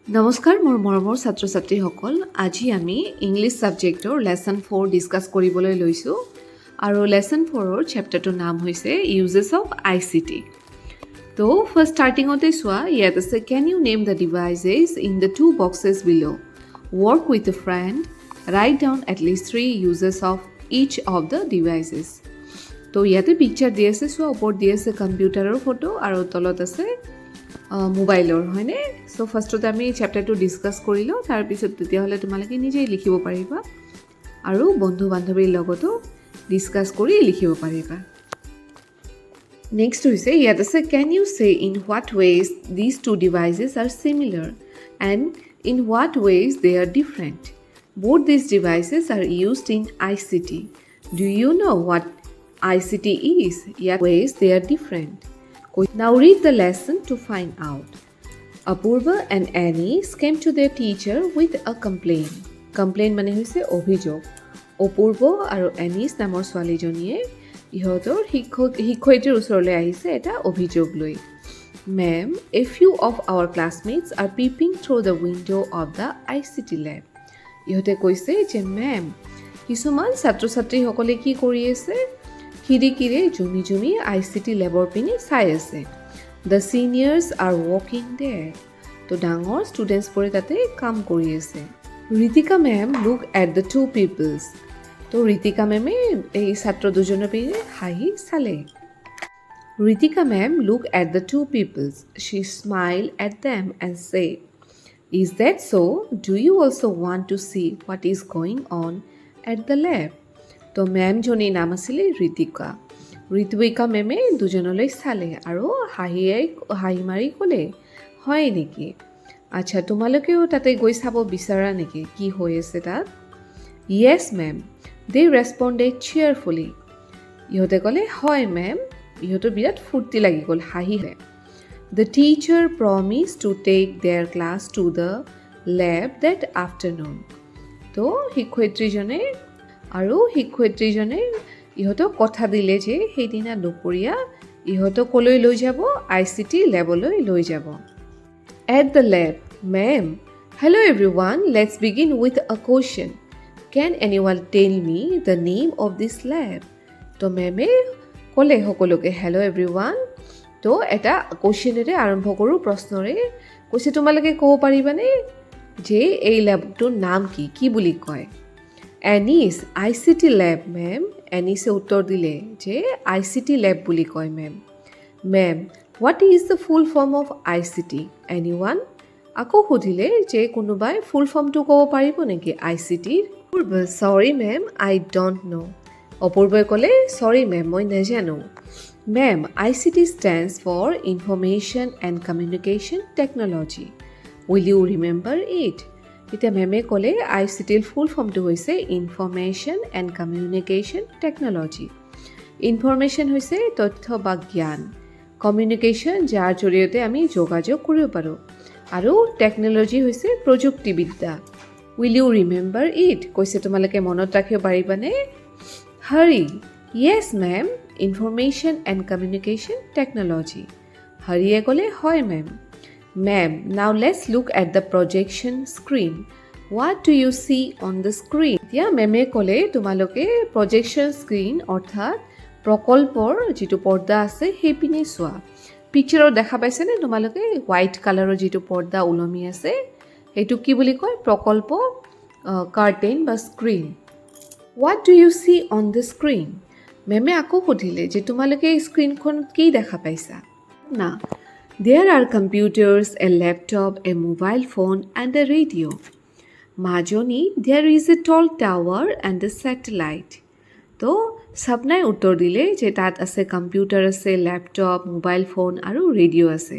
নমস্কাৰ মোৰ মৰমৰ ছাত্ৰ ছাত্ৰীসকল আজি আমি ইংলিছ ছাবজেক্টৰ লেসন 4 ডিসকাস কৰিবলৈ লৈছোঁ আৰু লেসন 4ৰ চেপ্টাৰটোৰ নাম হৈছে ইউজেছ অফ ICT তো ফাৰ্ষ্ট ষ্টাৰ্টিঙতে চোৱা ইয়াত আছে can you name the devices in the two boxes below work with a friend write down at least 3 uses of each of the devices তো ইয়াতে পিকচাৰ দি আছে চোৱা ওপৰত দি আছে কম্পিউটাৰৰ ফটো আৰু তলত আছে মোবাইলৰ হয়নে সো ফাৰ্ষ্টতে আমি চেপ্টাৰটো ডিসকাস কৰিলো তাৰ পিছত তেতিয়া হলে তোমালোকে নিজেই লিখিব পাৰিবা আৰু বন্ধু বান্ধৱীৰ লগতো ডিসকাস কৰি লিখিব পাৰিবা নেক্সট হৈছে ইয়াত আছে can you say in what ways these two devices are similar and in what ways they are different both these devices are used in ICT do you know what ICT is yet ways they are different. Now read the lesson to find out. Apurva and Anis came to their teacher with a complaint. Complaint মানে হৈছে অভিযোগ অপূৰ্ব আৰু anise নামৰ ছোৱালীজনীয়ে ইহঁতৰ শিক্ষয়িত্ৰীৰ ওচৰলৈ আহিছে এটা অভিযোগ লৈ Ma'am, a few of our classmates are peeping through the window of the ICT lab. ইহঁতে কৈছে যে মেম কিছুমান ছাত্ৰ ছাত্ৰীসকলে কি কৰি আছে খিৰিকীৰে জুমি জুমি ICT লেবৰ পিনে চাই আছে The seniors are working there. তো ডাঙৰ ষ্টুডেণ্টছবোৰে তাতে কাম কৰি আছে Ritika ma'am look at the two peoples তো ঋতিকা মেমে এই ছাত্ৰ দুজনৰ পিনে হাঁহি চালে Ritika ma'am look at the two peoples she smile at them and say Is that so? Do you also want to see what is going on at the lab? তো ma'am জনীৰ নাম আছিলে ঋতিকা মেমে দুজনলৈ চালে আৰু হাঁহি মাৰি ক'লে হয় নেকি আচ্ছা তোমালোকেও তাতে গৈ চাব বিচাৰা নেকি কি হৈ আছে তাত Yes ma'am they responded cheerfully ইহঁতে ক'লে হয় মেম ইহঁতৰ বিৰাট ফূৰ্তি লাগি গ'ল হাঁহিলে The teacher promised to take their class to the lab that afternoon তো শিক্ষয়িত্ৰীজনে ইহঁতক কথা দিলে যে সেইদিনা দুপৰীয়া ইহঁতক কলৈ লৈ যাব ICT লেবলৈ লৈ যাব At the lab, ma'am. Hello everyone, let's begin with a question. Can anyone tell me the name of this lab? তো মেমে ক'লে সকলোকে hello everyone. তো এটা কোৱেশ্চনেৰে আৰম্ভ কৰোঁ প্ৰশ্নৰে কৈছে তোমালোকে ক'ব পাৰিবানে যে এই লেবটোৰ নাম কি বুলি কয় এনিছ ICT লেব মেম এনিছে উত্তৰ দিলে যে ICT লেব বুলি কয় ma'am what is the full form of ICT anyone আকৌ সুধিলে যে কোনোবাই ফুল ফৰ্মটো ক'ব পাৰিব নেকি ICT sorry ma'am I don't know অপূৰ্বই ক'লে sorry ma'am মই নাজানো Ma'am, ICT stands for Information and Communication Technology. Will you remember it? এতিয়া মেমে ক'লে ICTৰ ফুল ফৰ্মটো হৈছে Information and Communication Technology. Information হৈছে তথ্য বা জ্ঞান Communication যাৰ জৰিয়তে আমি যোগাযোগ কৰিব পাৰোঁ আৰু টেকনলজি হৈছে প্ৰযুক্তিবিদ্যা Will you remember it? কৈছে তোমালোকে মনত ৰাখিব পাৰিবানে Hurry. Yes, ma'am. Information and Communication Technology. Hariye kole hoy ma'am. Ma'am, now let's look at the projection screen. What do you see on the screen? Tia meme kole tumaloke projection screen orthat prokolpor jitu porda ase hei pine soa. Picture dekha paise ne tumaloke white color jitu porda ulomi ase hetu ki boli koy prokolpo curtain ba screen. What do you see on the screen? মেমে আকৌ সুধিলে যে তোমালোকে স্ক্ৰীনখনত কি দেখা পাইছা না There are computers, a laptop, a mobile phone and a radio. মাজনী there is a tall tower and a satellite. তো সবনাই উত্তৰ দিলে যে তাত আছে কম্পিউটাৰ আছে ল্যাপটপ মোবাইল ফোন আৰু ৰেডিঅ' আছে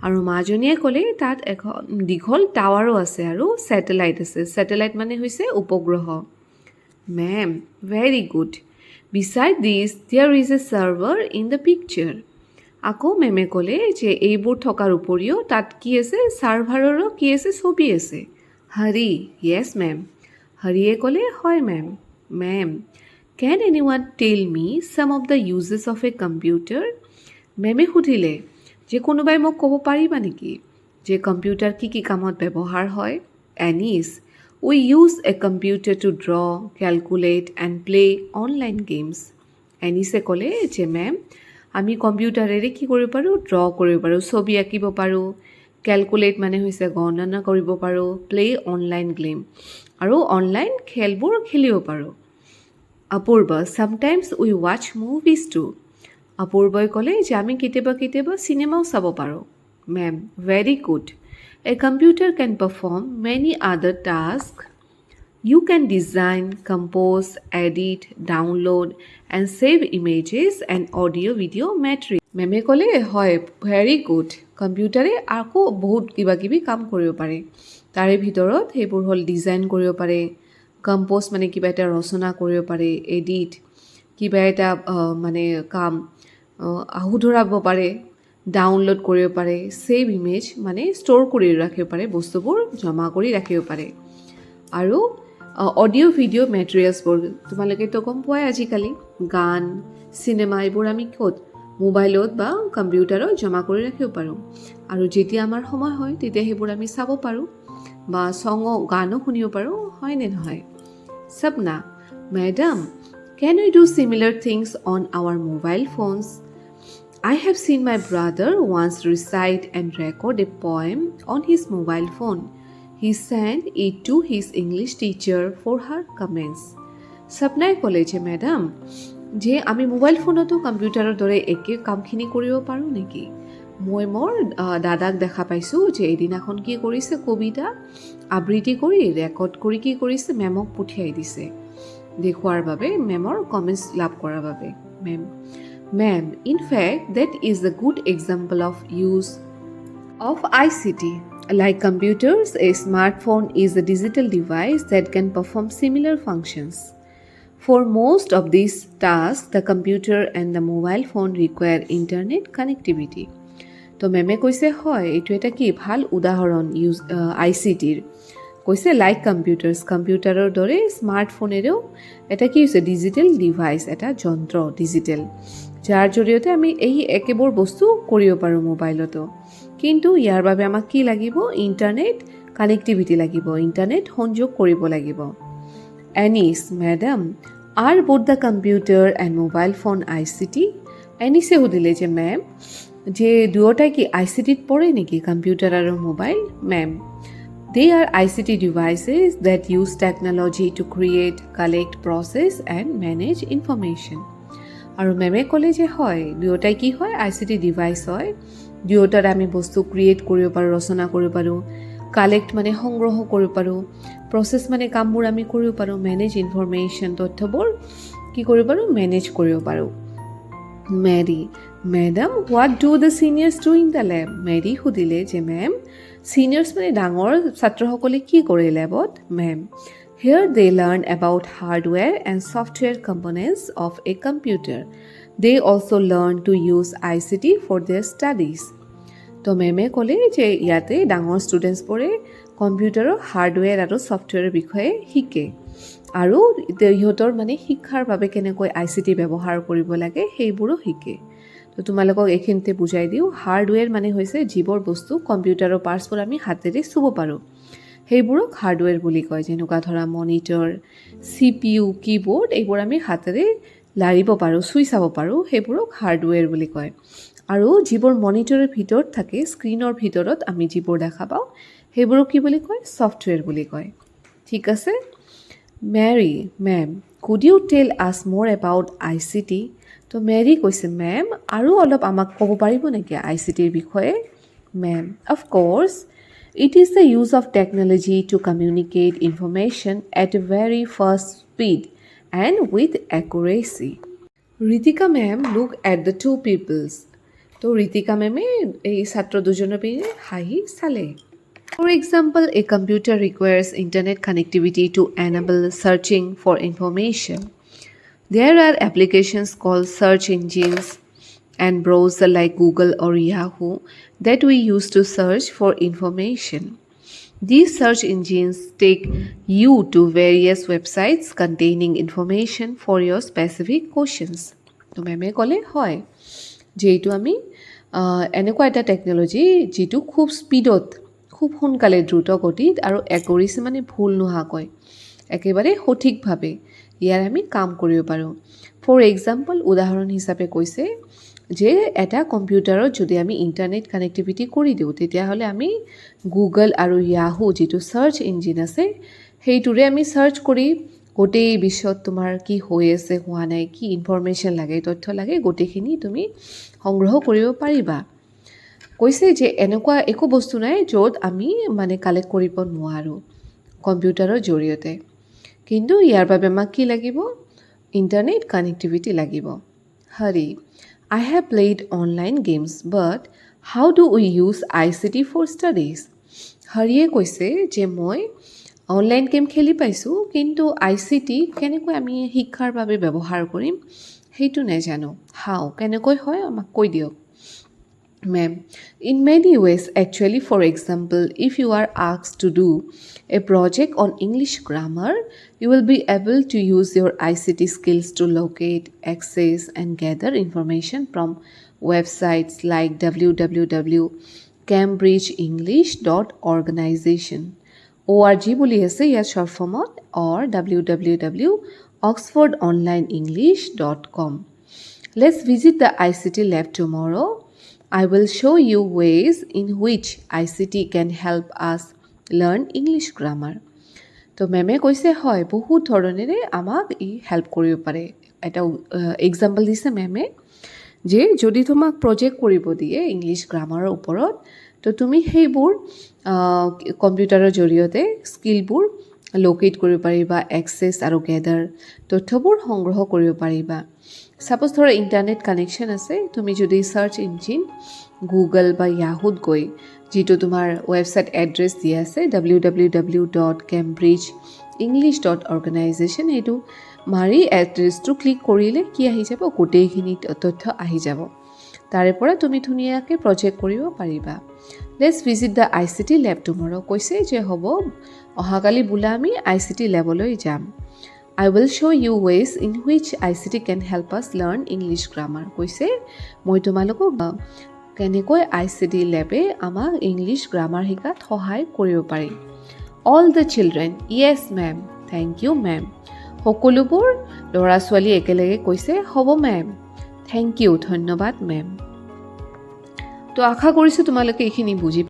আৰু মাজনীয়ে ক'লে তাত এখন দীঘল টাৱাৰো আছে আৰু স্যাটেলাইট আছে স্যাটেলাইট মানে হৈছে উপগ্ৰহ Ma'am, very good. Beside this, there is a server in the picture. আকৌ মেমে ক'লে যে এইবোৰ থকাৰ উপৰিও তাত কি আছে সাৰ্ভাৰৰো কি আছে ছবি আছে হৰি yes ma'am হৰিয়ে ক'লে হয় ma'am can anyone tell me some of the uses of a computer মেমে সুধিলে যে কোনোবাই মোক ক'ব পাৰিবা নেকি যে কম্পিউটাৰ কি কামত ব্যৱহাৰ হয় Anish we use a computer to draw calculate and play online games এনিছে ক'লে যে মেম আমি কম্পিউটাৰেৰে কি কৰিব পাৰোঁ ড্ৰ কৰিব পাৰোঁ ছবি আঁকিব পাৰোঁ কেলকুলেট মানে হৈছে গণনা কৰিব পাৰোঁ প্লে অনলাইন গেম আৰু অনলাইন খেলবোৰ খেলিব পাৰোঁ অপূৰ্বা চামটাইমছ উই ৱাচ মুভিজ টু অপূৰ্বই ক'লে যে আমি কেতিয়াবা চিনেমাও চাব পাৰোঁ মেম ভেৰি গুড এ কম্পিউটাৰ কেন পাৰফৰ্ম মেনি আদাৰ task You can design, compose, edit, download and save images and audio video material. মেমে ক'লে হয় ভেৰি গুড কম্পিউটাৰে আকৌ বহুত কিবা কাম কৰিব পাৰে তাৰে ভিতৰত সেইবোৰ হ'ল ডিজাইন কৰিব পাৰে কম্প'জ মানে কিবা এটা ৰচনা কৰিব পাৰে এডিট কিবা এটা মানে কাম আহুধৰাব পাৰে ডাউনলোড কৰিব পাৰে ছেভ ইমেজ মানে ষ্ট'ৰ কৰি ৰাখিব পাৰে বস্তুবোৰ জমা কৰি ৰাখিব পাৰে আৰু অডিঅ' ভিডিঅ' মেটেৰিয়েলছবোৰ তোমালোকেতো গম পোৱাই আজিকালি গান চিনেমা এইবোৰ আমি ক'ত মোবাইলত বা কম্পিউটাৰত জমা কৰি ৰাখিব পাৰোঁ আৰু যেতিয়া আমাৰ সময় হয় তেতিয়া সেইবোৰ আমি চাব পাৰোঁ বা গানো শুনিব পাৰোঁ হয়নে নহয় Sapna madam can we do similar things on our mobile phones I have seen my brother once recite and record a poem on his mobile phone. He sent it to his English teacher for her comments. Sapnai college madam যে আমি mobile ফোনতো কম্পিউটাৰৰ দৰে একে কামখিনি কৰিব পাৰোঁ নেকি মই মোৰ দাদাক দেখা পাইছোঁ যে এদিনাখন কি কৰিছে কবিতা আবৃত্তি কৰি ৰেকৰ্ড কৰি কি কৰিছে মেমক পঠিয়াই দিছে দেখুৱাৰ বাবে মেমৰ কমেণ্টছ লাভ কৰাৰ বাবে Ma'am, in fact, that is a good example of use of ICT. Like computers, a smartphone is a digital device that can perform similar functions. For most of these tasks, the computer and the mobile phone require internet connectivity. তো মেমে কৈছে হয় এইটো এটা কি ভাল উদাহৰণ ICTৰ কৈছে লাইক কম্পিউটাৰৰ দৰে স্মাৰ্টফোনেৰেও এটা কি হৈছে ডিজিটেল ডিভাইচ এটা যন্ত্ৰ ডিজিটেল যাৰ জৰিয়তে আমি এই একেবোৰ বস্তু কৰিব পাৰোঁ মোবাইলতো কিন্তু ইয়াৰ বাবে আমাক কি লাগিব ইণ্টাৰনেট কানেক্টিভিটি লাগিব ইণ্টাৰনেট সংযোগ কৰিব লাগিব anise madam R both the computer and mobile phone ICT এনিছে সুধিলে যে মেম যে দুয়োটাই কি ICTত পৰে নেকি কম্পিউটাৰ আৰু mobile ma'am They are ICT devices that use technology to create, collect, process and manage information. আৰু মেমে ক'লে যে হয় দুয়োটাই কি হয় ICT ডিভাইচ হয় দুয়োটাৰ আমি বস্তু ক্ৰিয়েট কৰিব পাৰোঁ ৰচনা কৰিব পাৰোঁ কালেক্ট মানে সংগ্ৰহ কৰিব পাৰোঁ প্ৰচেছ মানে কামবোৰ আমি কৰিব পাৰোঁ মেনেজ ইনফৰমেশ্যন তথ্যবোৰ কি কৰিব পাৰোঁ মেনেজ কৰিব পাৰোঁ Mary madam what do the seniors do in the lab Mary সুধিলে যে মেম ছিনিয়ৰ্ছ মানে ডাঙৰ ছাত্ৰসকলে কি কৰে লেবত ma'am Here they learn about hardware and software components of a computer. They also learn to use ICT for their studies. তো মেমে ক'লে যে ইয়াতে ডাঙৰ ষ্টুডেণ্টছবোৰে কম্পিউটাৰৰ হাৰ্ডৱেৰ আৰু ছফ্টৱেৰৰ বিষয়ে শিকে আৰু সিহঁতৰ মানে শিক্ষাৰ বাবে কেনেকৈ ICT ব্যৱহাৰ কৰিব লাগে সেইবোৰো শিকে তো তোমালোকক এইখিনিতে বুজাই দিওঁ হাৰ্ডৱেৰ মানে হৈছে যিবোৰ বস্তু কম্পিউটাৰৰ পাৰ্টছবোৰ আমি হাতেৰে চুব পাৰোঁ সেইবোৰক হাৰ্ডৱেৰ বুলি কয় যেনেকুৱা ধৰা মনিটৰ CPU কীবোৰ্ড এইবোৰ আমি হাতেৰে লাৰিব পাৰোঁ চুই চাব পাৰোঁ সেইবোৰক হাৰ্ডৱেৰ বুলি কয় আৰু যিবোৰ মনিটৰৰ ভিতৰত থাকে স্ক্ৰীনৰ ভিতৰত আমি যিবোৰ দেখা পাওঁ সেইবোৰক কি বুলি কয় ছফ্টৱেৰ বুলি কয় ঠিক আছে Marie ma'am could you tell আছ মোৰ এবাউট ICT তো মেৰী কৈছে মেম আৰু অলপ আমাক ক'ব পাৰিব নেকি ICTৰ বিষয়ে ma'am of course It is the use of technology to communicate information at a very fast speed and with accuracy. Ritika ma'am look at the two peoples. So Ritika ma'am ei chhatro dujoner pine hahi sale. For example, a computer requires internet connectivity to enable searching for information. There are applications called search engines and browser like Google or Yahoo that we use to search for information. These search engines take you to various websites containing information for your specific questions. তো মেমে ক'লে হয় যেইটো আমি এনেকুৱা এটা technology যিটো খুব স্পীডত খুব সোনকালে দ্ৰুত গতিত আৰু একুৰেচি মানে ভুল নোহোৱাকৈ একেবাৰে সঠিকভাৱে ইয়াৰ আমি কাম কৰিব পাৰোঁ ফৰ এক্সাম্পল উদাহৰণ হিচাপে কৈছে যে এটা কম্পিউটাৰত যদি আমি ইণ্টাৰনেট কানেক্টিভিটি কৰি দিওঁ তেতিয়াহ'লে আমি গুগল আৰু য়াহু যিটো চাৰ্চ ইঞ্জিন আছে সেইটোৰে আমি চাৰ্চ কৰি গোটেই বিশ্বত তোমাৰ কি হৈ আছে হোৱা নাই কি ইনফৰমেশ্যন লাগে তথ্য লাগে গোটেইখিনি তুমি সংগ্ৰহ কৰিব পাৰিবা কৈছে যে এনেকুৱা একো বস্তু নাই য'ত আমি মানে কালেক্ট কৰিব নোৱাৰোঁ কম্পিউটাৰৰ জৰিয়তে কিন্তু ইয়াৰ বাবে আমাক কি লাগিব ইণ্টাৰনেট কানেক্টিভিটি লাগিব Hari I have played online games, but how do we use ICT for studies? হৰিয়ে কৈছে যে মই অনলাইন গেম খেলি পাইছোঁ কিন্তু ICT কেনেকৈ আমি শিক্ষাৰ বাবে ব্যৱহাৰ কৰিম সেইটো নাজানো হাও কেনেকৈ হয় আমাক কৈ দিয়ক Ma'am, in many ways, actually, for example, if you are asked to do a project on English grammar, you will be able to use your ICT skills to locate, access, and gather information from websites like www.cambridgeenglish.organization, org বুলি আছে ইয়াৰ short formত or www.oxfordonlineenglish.com. Let's visit the ICT lab tomorrow. I will show you ways in which ICT can help us learn English grammar. তো মেমে কৈছে হয় বহুত ধৰণেৰে আমাক ই help কৰিব পাৰে এটা এক্সাম্পল দিছে মেমে যে যদি তোমাক প্ৰজেক্ট কৰিব দিয়ে ইংলিছ গ্ৰামাৰৰ ওপৰত তো তুমি সেইবোৰ কম্পিউটাৰৰ জৰিয়তে স্কিলবোৰ লোকেট কৰিব পাৰিবা এক্সেছ আৰু গেদাৰ তথ্যবোৰ সংগ্ৰহ কৰিব পাৰিবা সাপোজ ধৰা ইণ্টাৰনেট কানেকশ্যন আছে তুমি যদি চাৰ্চ ইঞ্জিন গুগল বা য়াহুত গৈ যিটো তোমাৰ ৱেবছাইট এড্ৰেছ দিয়া আছে www.cambridgeenglish.organization এইটো মাৰি এড্ৰেছটো ক্লিক কৰিলে কি আহি যাব গোটেইখিনি তথ্য আহি যাব তাৰে পৰা তুমি ধুনীয়াকৈ প্ৰজেক্ট কৰিব পাৰিবা লেটছ ভিজিট দ্য ICT লেব টুমৰো কৈছে যে হ'ব অহাকালি বোলা আমি ICT লেবলৈ যাম I will show you ways in which ICT can help us learn English grammar. কৈছে মই তোমালোকক কেনেকৈ ICT লেবে আমাক ইংলিছ গ্ৰামাৰ শিকাত সহায় কৰিব পাৰি All the children, yes ma'am, thank you ma'am. সকলোবোৰ ল'ৰা ছোৱালী একেলগে কৈছে হ'ব মেম থেংক ইউ ধন্যবাদ মেম তো আশা কৰিছোঁ তোমালোকে এইখিনি বুজি